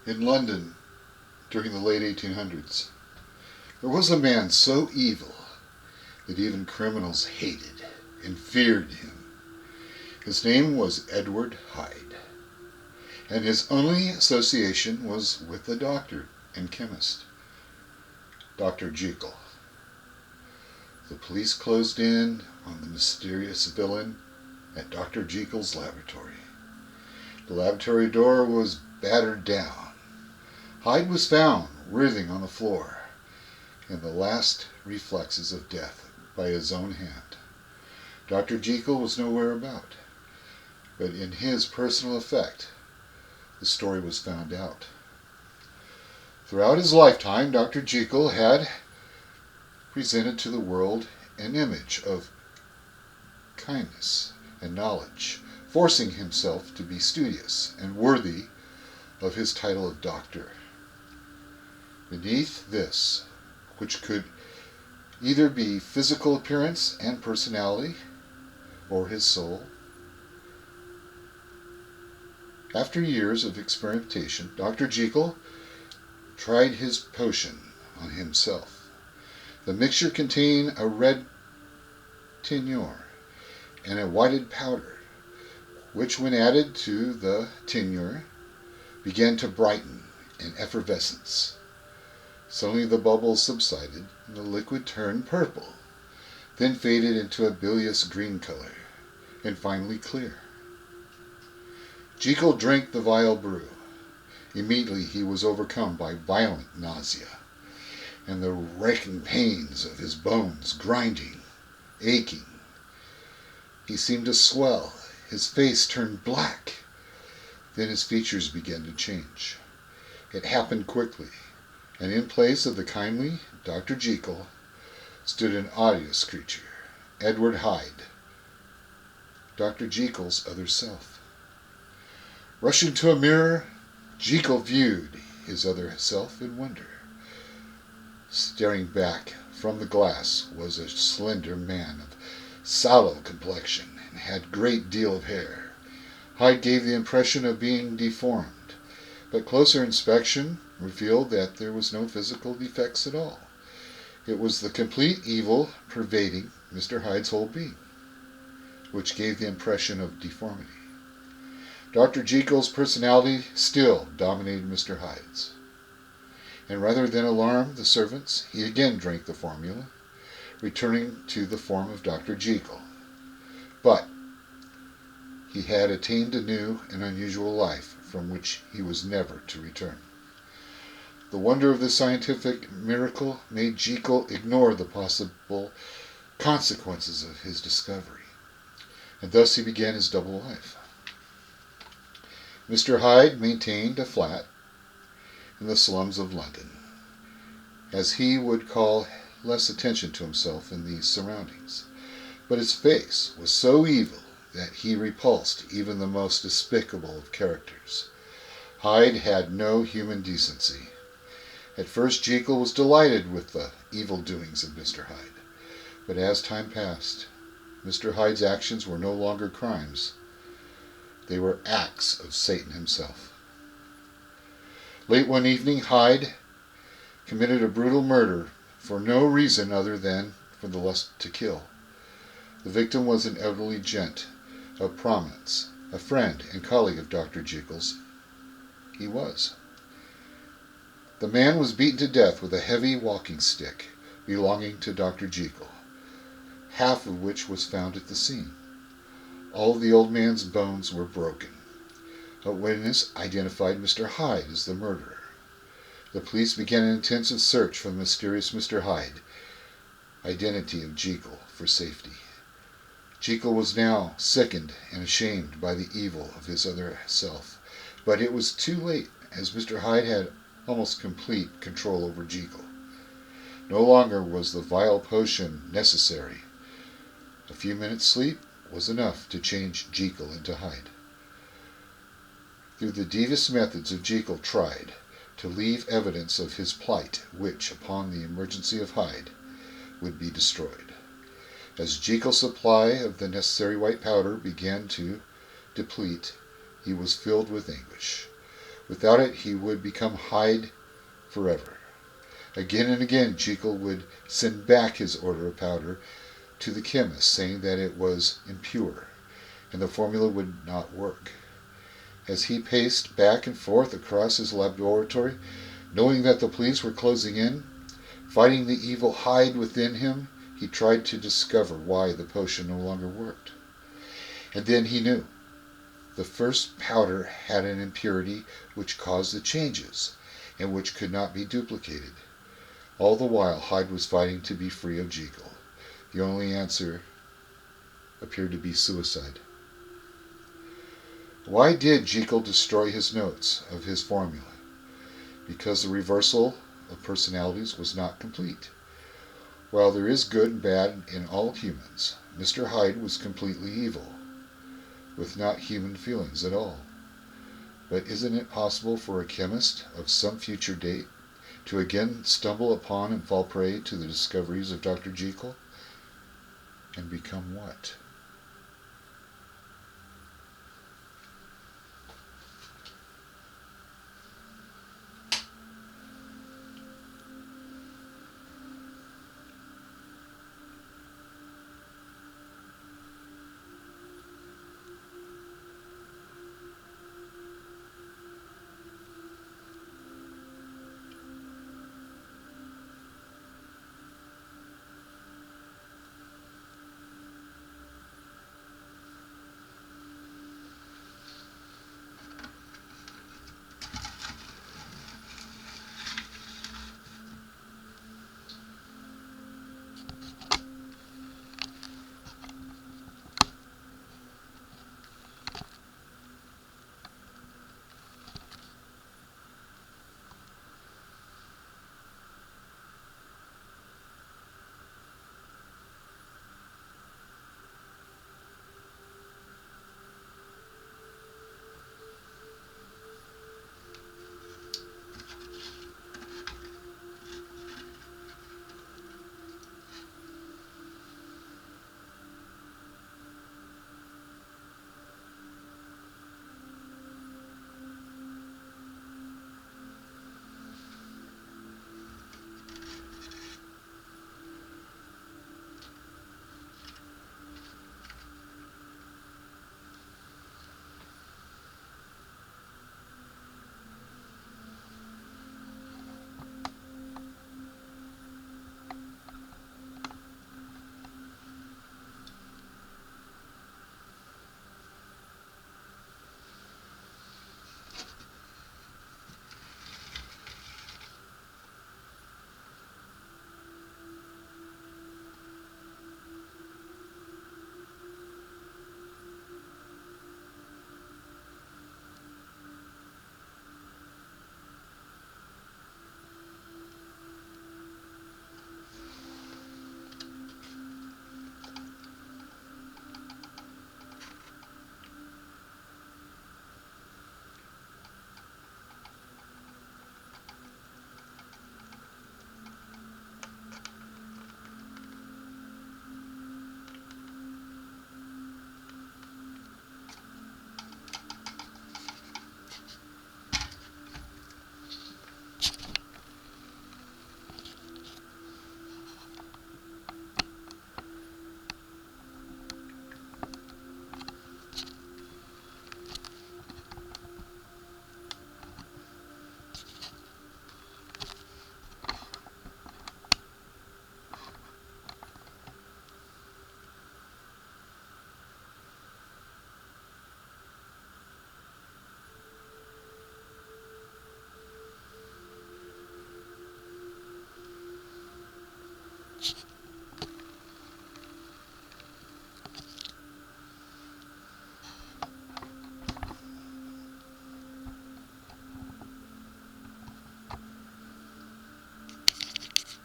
In London, during the late 1800s, there was a man so evil that even criminals hated and feared him. His name was Edward Hyde, and his only association was with the doctor and chemist, Dr. Jekyll. The police closed in on the mysterious villain at Dr. Jekyll's laboratory. The laboratory door was battered down. Hyde was found writhing on the floor in the last reflexes of death by his own hand. Dr. Jekyll was nowhere about, but in his personal effect, the story was found out. Throughout his lifetime, Dr. Jekyll had presented to the world an image of kindness and knowledge, forcing himself to be studious and worthy of his title of doctor. Beneath this, which could either be physical appearance and personality, or his soul. After years of experimentation, Dr. Jekyll tried his potion on himself. The mixture contained a red tincture and a whited powder, which when added to the tincture began to brighten in effervescence. Suddenly the bubbles subsided and the liquid turned purple, then faded into a bilious green color, and finally clear. Jekyll drank the vile brew. Immediately he was overcome by violent nausea, and the racking pains of his bones grinding, aching. He seemed to swell. His face turned black. Then his features began to change. It happened quickly, and in place of the kindly Dr. Jekyll stood an odious creature, Edward Hyde, Dr. Jekyll's other self. Rushing to a mirror, Jekyll viewed his other self in wonder. Staring back from the glass was a slender man of sallow complexion and had great deal of hair. Hyde gave the impression of being deformed, but closer inspection revealed that there was no physical defects at all. It was the complete evil pervading Mr. Hyde's whole being, which gave the impression of deformity. Dr. Jekyll's personality still dominated Mr. Hyde's, and rather than alarm the servants, he again drank the formula, returning to the form of Dr. Jekyll. But he had attained a new and unusual life from which he was never to return. The wonder of this scientific miracle made Jekyll ignore the possible consequences of his discovery, and thus he began his double life. Mr. Hyde maintained a flat in the slums of London, as he would call less attention to himself in these surroundings, but his face was so evil that he repulsed even the most despicable of characters. Hyde had no human decency. At first Jekyll was delighted with the evil doings of Mr. Hyde, but as time passed, Mr. Hyde's actions were no longer crimes. They were acts of Satan himself. Late one evening, Hyde committed a brutal murder for no reason other than for the lust to kill. The victim was an elderly gent of prominence, a friend and colleague of Dr. Jekyll's. He was. The man was beaten to death with a heavy walking stick belonging to Dr. Jekyll, half of which was found at the scene. All the old man's bones were broken. A witness identified Mr. Hyde as the murderer. The police began an intensive search for the mysterious Mr. Hyde, identity of Jekyll, for safety. Jekyll was now sickened and ashamed by the evil of his other self, but it was too late, as Mr. Hyde had almost complete control over Jekyll. No longer was the vile potion necessary. A few minutes' sleep was enough to change Jekyll into Hyde. Through the devious methods of Jekyll tried to leave evidence of his plight, which, upon the emergency of Hyde, would be destroyed. As Jekyll's supply of the necessary white powder began to deplete, he was filled with anguish. Without it, he would become Hyde forever. Again and again, Jekyll would send back his order of powder to the chemist, saying that it was impure, and the formula would not work. As he paced back and forth across his laboratory, knowing that the police were closing in, fighting the evil Hyde within him, he tried to discover why the potion no longer worked. And then he knew. The first powder had an impurity which caused the changes, and which could not be duplicated. All the while Hyde was fighting to be free of Jekyll. The only answer appeared to be suicide. Why did Jekyll destroy his notes of his formula? Because the reversal of personalities was not complete. While there is good and bad in all humans, Mr. Hyde was completely evil, with not human feelings at all. But isn't it possible for a chemist of some future date to again stumble upon and fall prey to the discoveries of Dr. Jekyll? And become what?